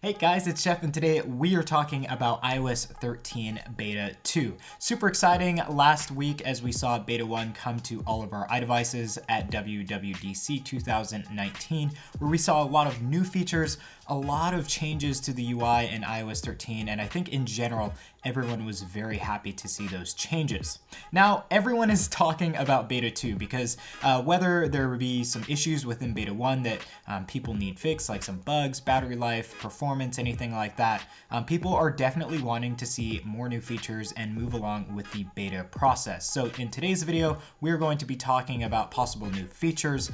Hey guys, it's Jeff, and today we are talking about iOS 13 Beta 2. Super exciting last week as we saw Beta 1 come to all of our iDevices at WWDC 2019, where we saw a lot of new features, a lot of changes to the UI in iOS 13, and I think in general, everyone was very happy to see those changes. Now, everyone is talking about Beta 2 because whether there would be some issues within Beta 1 that people need fixed, like some bugs, battery life, performance, anything like that, people are definitely wanting to see more new features and move along with the beta process. So in today's video, we're going to be talking about possible new features,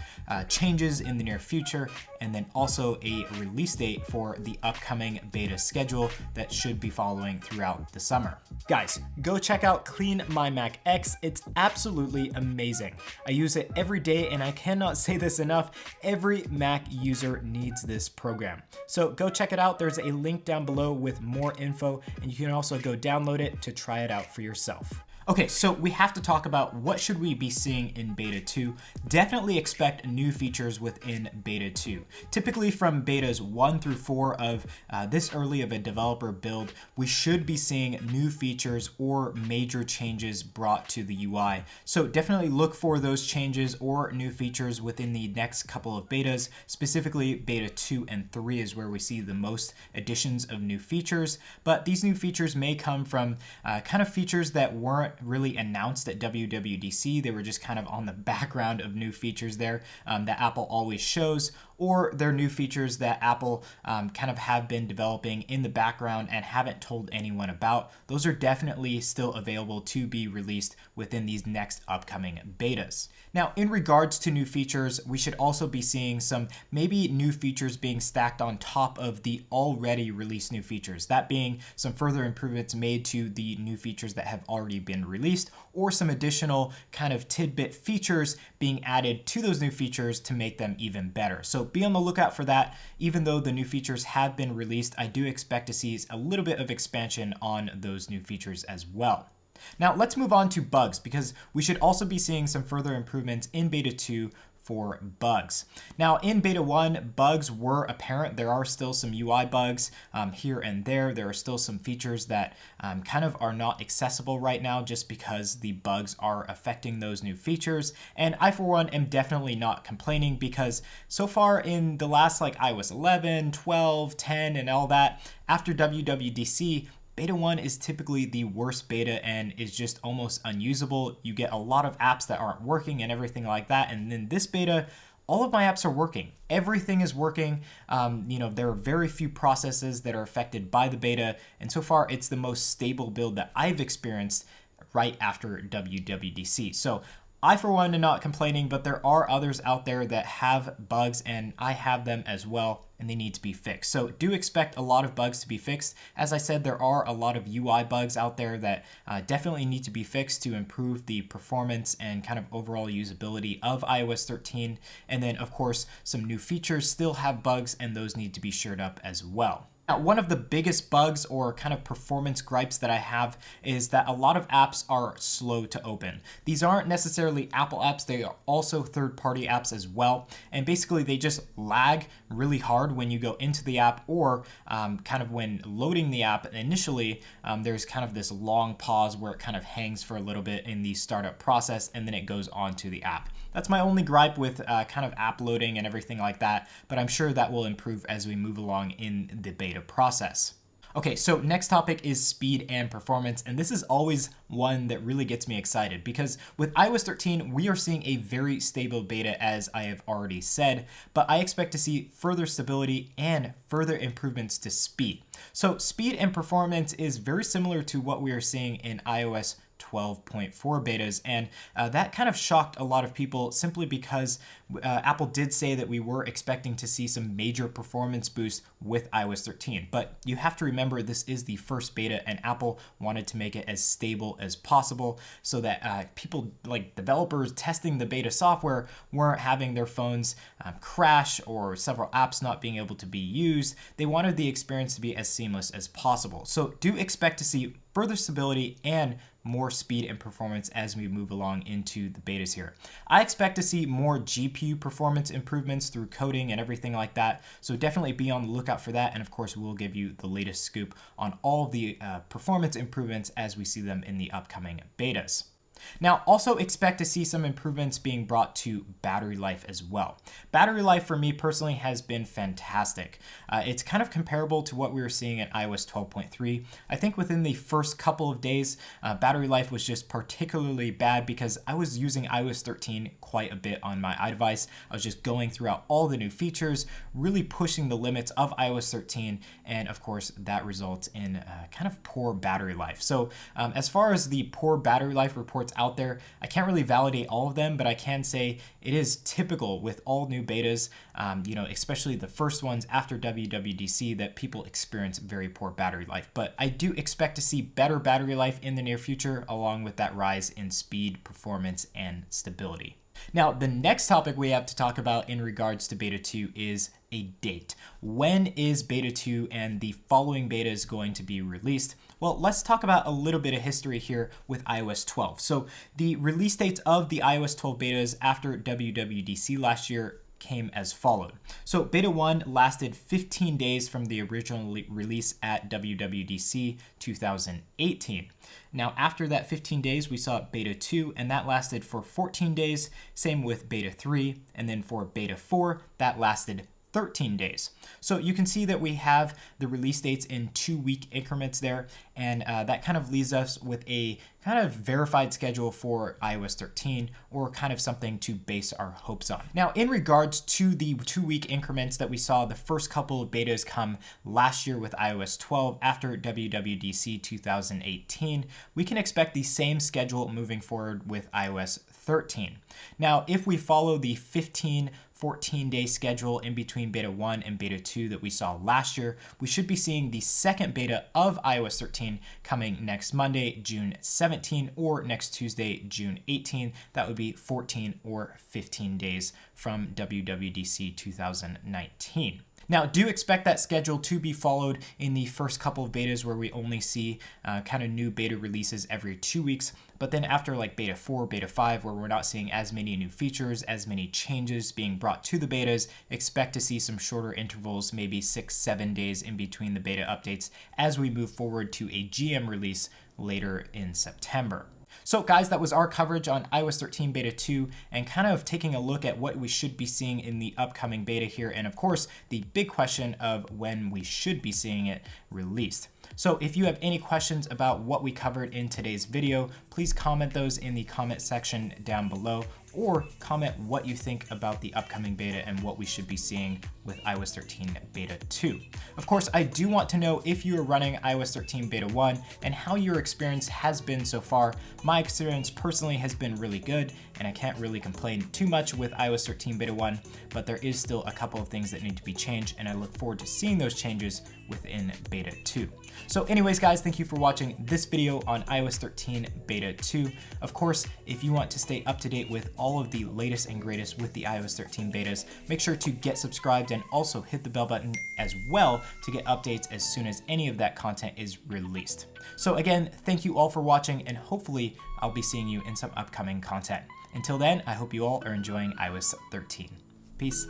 changes in the near future, and then also a release date for the upcoming beta schedule that should be following throughout the summer. Guys, go check out Clean My Mac X. It's absolutely amazing. I use it every day and I cannot say this enough. Every Mac user needs this program. So go check it out. There's a link down below with more info, and you can also go download it to try it out for yourself. Okay, so we have to talk about what should we be seeing in Beta 2. Definitely expect new features within Beta 2. Typically from Betas 1 through 4 of this early of a developer build, we should be seeing new features or major changes brought to the UI. So definitely look for those changes or new features within the next couple of betas. Specifically, Beta 2 and 3 is where we see the most additions of new features, but these new features may come from kind of features that weren't really announced at WWDC. They were just kind of on the background of new features there that Apple always shows, or they're new features that Apple kind of have been developing in the background and haven't told anyone about. Those are definitely still available to be released within these next upcoming betas. Now, in regards to new features, we should also be seeing some maybe new features being stacked on top of the already released new features. That being some further improvements made to the new features that have already been released, or some additional kind of tidbit features being added to those new features to make them even better. So be on the lookout for that. Even though the new features have been released, I do expect to see a little bit of expansion on those new features as well. Now let's move on to bugs, because we should also be seeing some further improvements in Beta 2 for bugs. Now in Beta 1, bugs were apparent. There are still some UI bugs here and there. There are still some features that kind of are not accessible right now just because the bugs are affecting those new features. And I, for one, am definitely not complaining, because so far in the last iOS 11, 12, 10, and all that, after WWDC, Beta 1 is typically the worst beta and is just almost unusable. You get a lot of apps that aren't working and everything like that. And then this beta, all of my apps are working. Everything is working. There are very few processes that are affected by the beta. And so far, it's the most stable build that I've experienced right after WWDC. So I, for one, am not complaining, but there are others out there that have bugs, and I have them as well, and they need to be fixed. So do expect a lot of bugs to be fixed. As I said, there are a lot of UI bugs out there that definitely need to be fixed to improve the performance and kind of overall usability of iOS 13. And then, of course, some new features still have bugs, and those need to be shored up as well. Now, one of the biggest bugs or kind of performance gripes that I have is that a lot of apps are slow to open. These aren't necessarily Apple apps, they are also third-party apps as well. And basically they just lag really hard when you go into the app, or kind of when loading the app initially, there's kind of this long pause where it kind of hangs for a little bit in the startup process, and then it goes on to the app. That's my only gripe with kind of app loading and everything like that, but I'm sure that will improve as we move along in the beta process. Okay, so next topic is speed and performance, and this is always one that really gets me excited, because with iOS 13, we are seeing a very stable beta, as I have already said, but I expect to see further stability and further improvements to speed. So speed and performance is very similar to what we are seeing in iOS 12.4 betas, and that kind of shocked a lot of people simply because Apple did say that we were expecting to see some major performance boosts with iOS 13. But you have to remember, this is the first beta, and Apple wanted to make it as stable as possible so that people, like developers testing the beta software, weren't having their phones crash or several apps not being able to be used. They wanted the experience to be as seamless as possible. So do expect to see further stability and more speed and performance as we move along into the betas here. I expect to see more GPU performance improvements through coding and everything like that, so definitely be on the lookout for that, and of course we'll give you the latest scoop on all of the performance improvements as we see them in the upcoming betas. Now, also expect to see some improvements being brought to battery life as well. Battery life for me personally has been fantastic. It's kind of comparable to what we were seeing at iOS 12.3. I think within the first couple of days, battery life was just particularly bad because I was using iOS 13 quite a bit on my iDevice. I was just going throughout all the new features, really pushing the limits of iOS 13, and of course that results in kind of poor battery life. So as far as the poor battery life reports out there, I can't really validate all of them, but I can say it is typical with all new betas, especially the first ones after WWDC, that people experience very poor battery life. But I do expect to see better battery life in the near future, along with that rise in speed, performance, and stability. Now, the next topic we have to talk about in regards to Beta 2 is a date. When is Beta 2 and the following betas going to be released? Well, let's talk about a little bit of history here with iOS 12. So the release dates of the iOS 12 betas after WWDC last year came as followed. So Beta 1 lasted 15 days from the original release at WWDC 2018. Now, after that 15 days, we saw Beta 2, and that lasted for 14 days. Same with Beta 3, and then for Beta 4, that lasted 13 days. So you can see that we have the release dates in 2-week increments there, and that kind of leaves us with a kind of verified schedule for iOS 13, or kind of something to base our hopes on. Now, in regards to the 2-week increments that we saw the first couple of betas come last year with iOS 12 after WWDC 2018, we can expect the same schedule moving forward with iOS 13. Now, if we follow the 14-day schedule in between Beta 1 and Beta 2 that we saw last year, we should be seeing the second beta of iOS 13 coming next Monday, June 17, or next Tuesday, June 18. That would be 14 or 15 days from WWDC 2019. Now, do expect that schedule to be followed in the first couple of betas where we only see kind of new beta releases every 2 weeks. But then after like Beta 4, Beta 5, where we're not seeing as many new features, as many changes being brought to the betas, expect to see some shorter intervals, maybe 6-7 days in between the beta updates as we move forward to a GM release later in September. So guys, that was our coverage on iOS 13 Beta 2 and kind of taking a look at what we should be seeing in the upcoming beta here, and of course, the big question of when we should be seeing it released. So if you have any questions about what we covered in today's video, please comment those in the comment section down below, or comment what you think about the upcoming beta and what we should be seeing with iOS 13 Beta 2. Of course, I do want to know if you are running iOS 13 Beta 1 and how your experience has been so far. My experience personally has been really good, and I can't really complain too much with iOS 13 Beta 1, but there is still a couple of things that need to be changed, and I look forward to seeing those changes within Beta 2. So anyways, guys, thank you for watching this video on iOS 13 Beta 2. Of course, if you want to stay up to date with all of the latest and greatest with the iOS 13 betas, make sure to get subscribed and also hit the bell button as well to get updates as soon as any of that content is released. So again, thank you all for watching, and hopefully I'll be seeing you in some upcoming content. Until then, I hope you all are enjoying iOS 13. Peace.